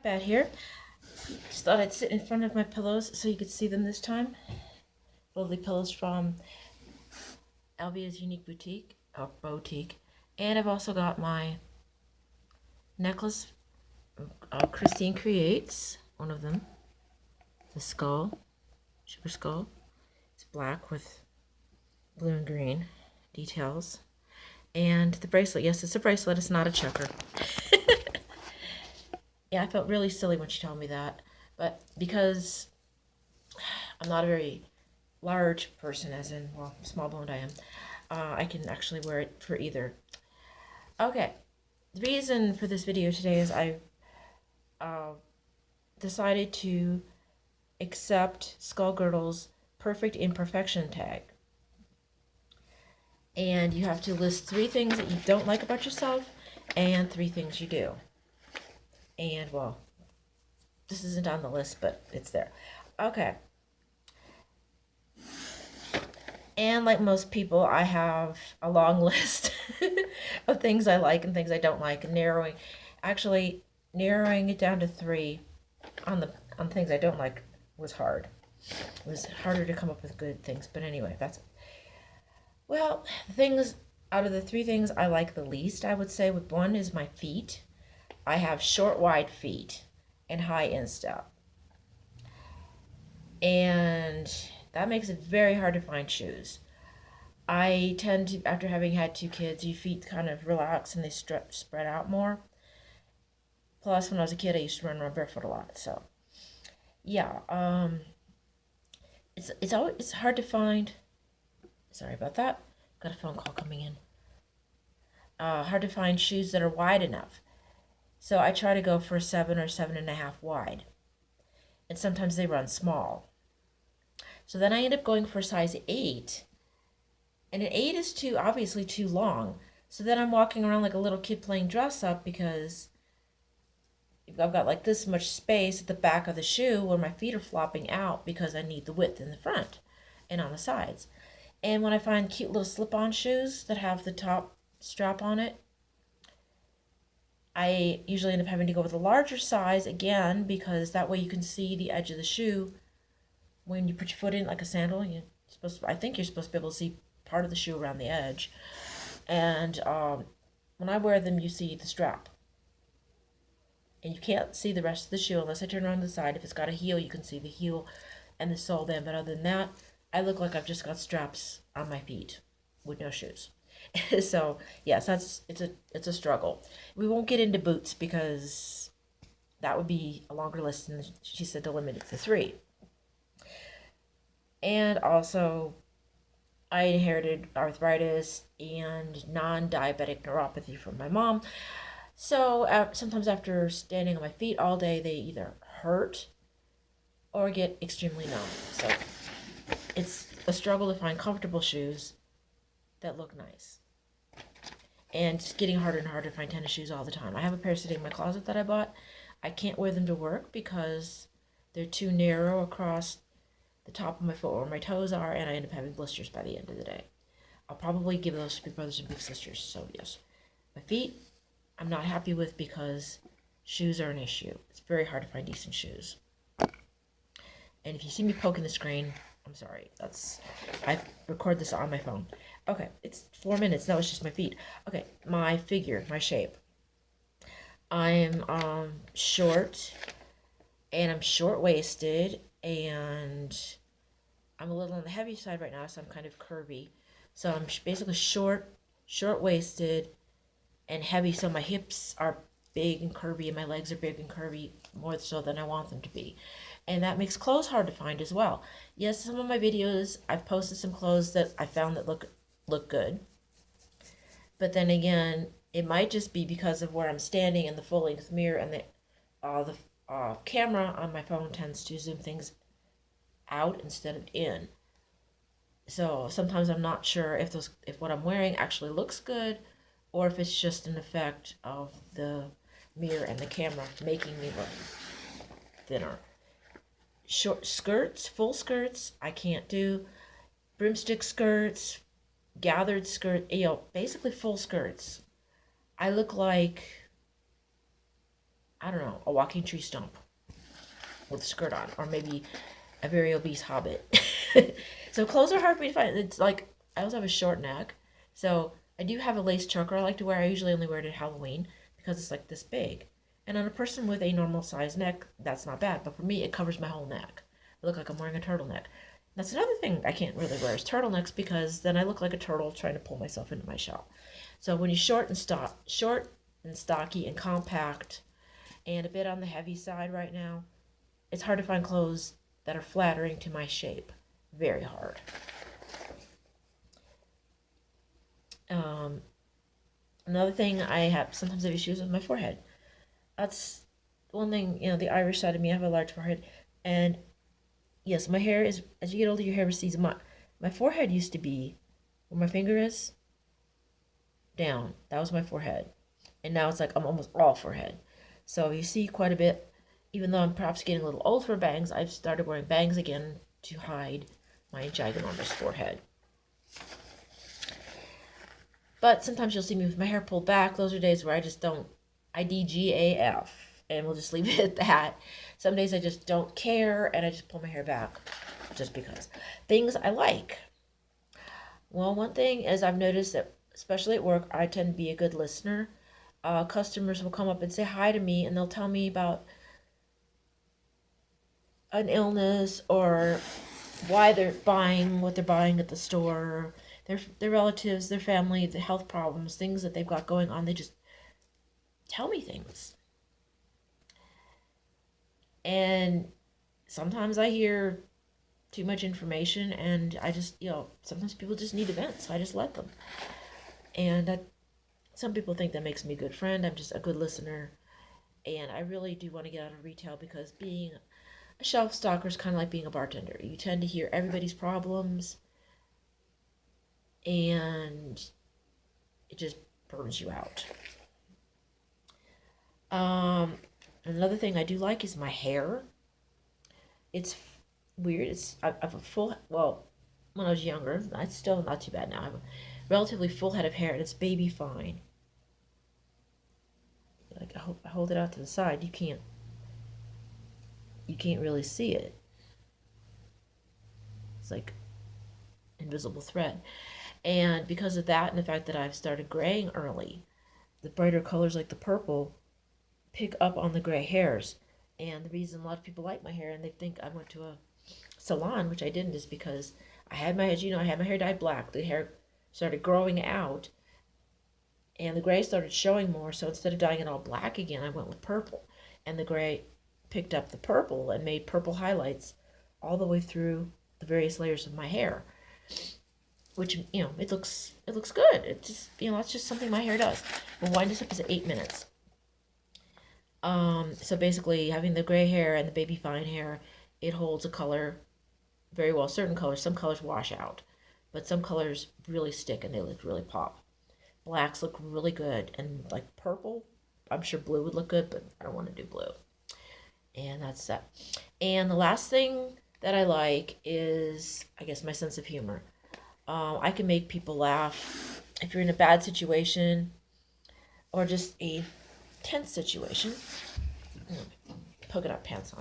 Bad here. Just thought I'd sit in front of my pillows so you could see them this time. Lovely pillows from Albia's Unique Boutique, or Boutique. And I've also got my necklace, Christine Creates, one of them. The skull, sugar skull. It's black with blue and green details. And the bracelet, yes, it's a bracelet, it's not a choker. Yeah, I felt really silly when she told me that. But because I'm not a very large person, as in, well, small boned I am, I can actually wear it for either. Okay, the reason for this video today is I decided to accept Skull Girdle's Perfect Imperfection Tag. And you have to list 3 things that you don't like about yourself and 3 things you do. And, well, this isn't on the list, but it's there. Okay. And like most people, I have a long list of things I like and things I don't like, and narrowing it down to 3 on things I don't like was hard. It was harder to come up with good things, but anyway, well, things out of the 3 things I like the least, I would say, with one is my feet. I have short, wide feet and high instep. And that makes it very hard to find shoes. I tend to, after having had 2 kids, your feet kind of relax and they spread out more. Plus, when I was a kid, I used to run around barefoot a lot. So, yeah, it's hard to find. Sorry about that. Got a phone call coming in. Hard to find shoes that are wide enough. So I try to go for 7 or 7.5 wide. And sometimes they run small. So then I end up going for a size 8. And an 8 is obviously too long. So then I'm walking around like a little kid playing dress up because I've got like this much space at the back of the shoe where my feet are flopping out because I need the width in the front and on the sides. And when I find cute little slip-on shoes that have the top strap on it, I usually end up having to go with a larger size again because that way you can see the edge of the shoe when you put your foot in like a sandal. I think you're supposed to be able to see part of the shoe around the edge. And when I wear them, you see the strap. And you can't see the rest of the shoe unless I turn around to the side. If it's got a heel, you can see the heel and the sole then. But other than that, I look like I've just got straps on my feet with no shoes. So, yes, it's a struggle. We won't get into boots because that would be a longer list, and she said to limit it to 3. And also, I inherited arthritis and non-diabetic neuropathy from my mom. So sometimes after standing on my feet all day, they either hurt or get extremely numb. So it's a struggle to find comfortable shoes that look nice. And it's getting harder and harder to find tennis shoes all the time. I have a pair sitting in my closet that I bought. I can't wear them to work because they're too narrow across the top of my foot where my toes are, and I end up having blisters by the end of the day. I'll probably give those to big brothers and big sisters. So yes, my feet I'm not happy with because shoes are an issue. It's very hard to find decent shoes. And if you see me poking the screen, I'm sorry. I record this on my phone. Okay, it's 4 minutes. That was just my feet. Okay, my figure, my shape. I'm short, and I'm short-waisted, and I'm a little on the heavy side right now, so I'm kind of curvy. So I'm basically short-waisted, and heavy, so my hips are big and curvy, and my legs are big and curvy, more so than I want them to be. And that makes clothes hard to find as well. Yes, some of my videos, I've posted some clothes that I found that look good. But then again, it might just be because of where I'm standing and the full-length mirror, and the camera on my phone tends to zoom things out instead of in. So sometimes I'm not sure if what I'm wearing actually looks good, or if it's just an effect of the mirror and the camera making me look thinner. Short skirts, full skirts, I can't do. Brimstick skirts, gathered skirt, basically full skirts. I look like I don't know, a walking tree stump with a skirt on, or maybe a very obese hobbit. So clothes are hard for me to find. It's like I also have a short neck, so I do have a lace choker I like to wear. I usually only wear it at Halloween because it's like this big. And on a person with a normal size neck, that's not bad. But for me, it covers my whole neck. I look like I'm wearing a turtleneck. That's another thing I can't really wear is turtlenecks because then I look like a turtle trying to pull myself into my shell. So when you're short and stocky and compact, and a bit on the heavy side right now, it's hard to find clothes that are flattering to my shape. Very hard. Um, Another thing I have sometimes I have issues with my forehead. That's one thing, the Irish side of me, I have a large forehead. And yes, my hair is, as you get older, your hair recedes. My forehead used to be where my finger is down. That was my forehead. And now it's like I'm almost all forehead. So you see quite a bit, even though I'm perhaps getting a little old for bangs, I've started wearing bangs again to hide my ginormous forehead. But sometimes you'll see me with my hair pulled back. Those are days where I just don't IDGAF, and we'll just leave it at that. Some days I just don't care and I just pull my hair back just because. Things I like. Well, one thing is I've noticed that, especially at work, I tend to be a good listener. Customers will come up and say hi to me and they'll tell me about an illness or why they're buying what they're buying at the store, their relatives, their family, the health problems, things that they've got going on. They just tell me things. And sometimes I hear too much information and I just, sometimes people just need events, so I just let them. And some people think that makes me a good friend. I'm just a good listener. And I really do want to get out of retail because being a shelf stalker is kind of like being a bartender. You tend to hear everybody's problems and it just burns you out. Another thing I do like is my hair. It's weird. I have a full, well, when I was younger, it's still not too bad now. I have a relatively full head of hair and it's baby fine. Like I hold it out to the side, you can't really see it. It's like invisible thread. And because of that and the fact that I've started graying early, the brighter colors like the purple pick up on the gray hairs. And the reason a lot of people like my hair and they think I went to a salon, which I didn't, is because I had my, as you know, I had my hair dyed black. The hair started growing out and the gray started showing more. So instead of dyeing it all black again, I went with purple. And the gray picked up the purple and made purple highlights all the way through the various layers of my hair. Which, it looks good. It's just, that's just something my hair does. We'll wind this up as 8 minutes. So basically, having the gray hair and the baby fine hair, it holds a color very well. Certain colors, some colors wash out, but some colors really stick and they look really pop. Blacks look really good, and like purple, I'm sure blue would look good, but I don't want to do blue. And that's that. And the last thing that I like is, I guess, my sense of humor. I can make people laugh if you're in a bad situation or just a tense situation. Poking up pants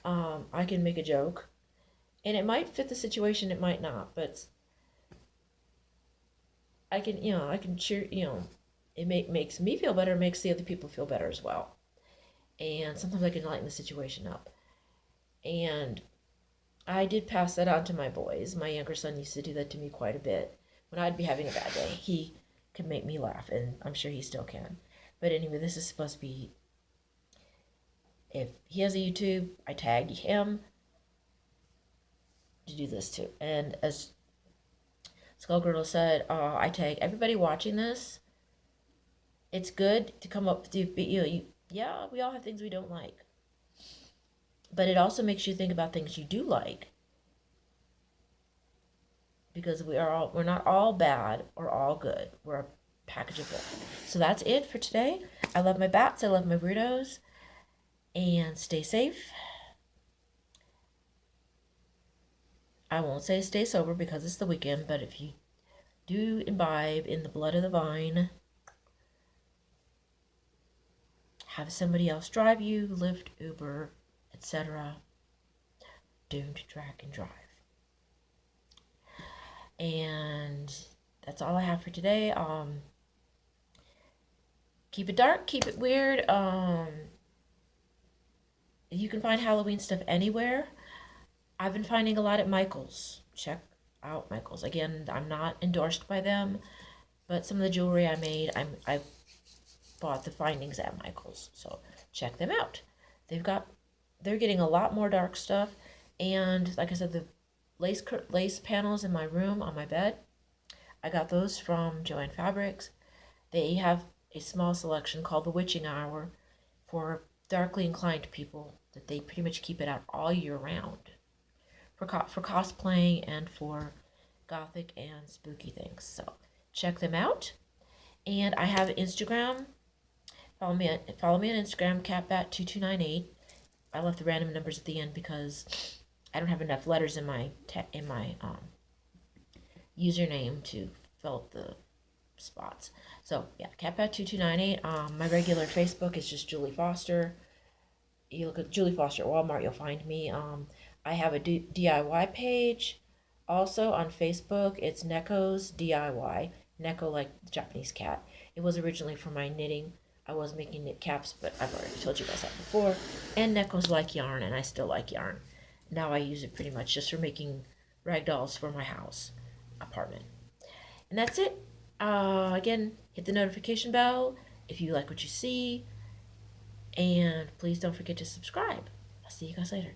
on. I can make a joke, and it might fit the situation, it might not, but I can cheer. It makes me feel better, makes the other people feel better as well, and sometimes I can lighten the situation up. And I did pass that on to my boys. My younger son used to do that to me quite a bit. When I'd be having a bad day, he could make me laugh, and I'm sure he still can. But anyway, this is supposed to be, if he has a YouTube, I tag him to do this too. And as Girdle said, I tag everybody watching this. It's good to come up to, yeah, we all have things we don't like. But it also makes you think about things you do like. Because we're not all bad or all good. We're a package of both. So that's it for today. I love my bats. I love my weirdos. And stay safe. I won't say stay sober because it's the weekend, but if you do imbibe in the blood of the vine, have somebody else drive you, Lyft, Uber, etc. Don't drag and drive. And that's all I have for today. Keep it dark, keep it weird. You can find Halloween stuff anywhere. I've been finding a lot at Michael's. Check out Michael's. Again, I'm not endorsed by them, but some of the jewelry I made, I bought the findings at Michael's. So check them out. They're getting a lot more dark stuff, and like I said, the lace panels in my room on my bed, I got those from Joann Fabrics. They have a small selection called the Witching Hour for darkly inclined people that they pretty much keep it out all year round for cosplaying and for gothic and spooky things. So check them out. And I have Instagram. Follow me on Instagram, catbat2298. I left the random numbers at the end because I don't have enough letters in my username to fill up the spots. So yeah, catbat2298. My regular Facebook is just Julie Foster. You look at Julie Foster at Walmart, you'll find me. I have a DIY page. Also on Facebook, it's Neko's DIY. Neko, like the Japanese cat. It was originally for my knitting. I was making knit caps, but I've already told you guys that before. And Neko's like yarn, and I still like yarn. Now I use it pretty much just for making rag dolls for my house, apartment. And that's it. Again, hit the notification bell if you like what you see. And please don't forget to subscribe. I'll see you guys later.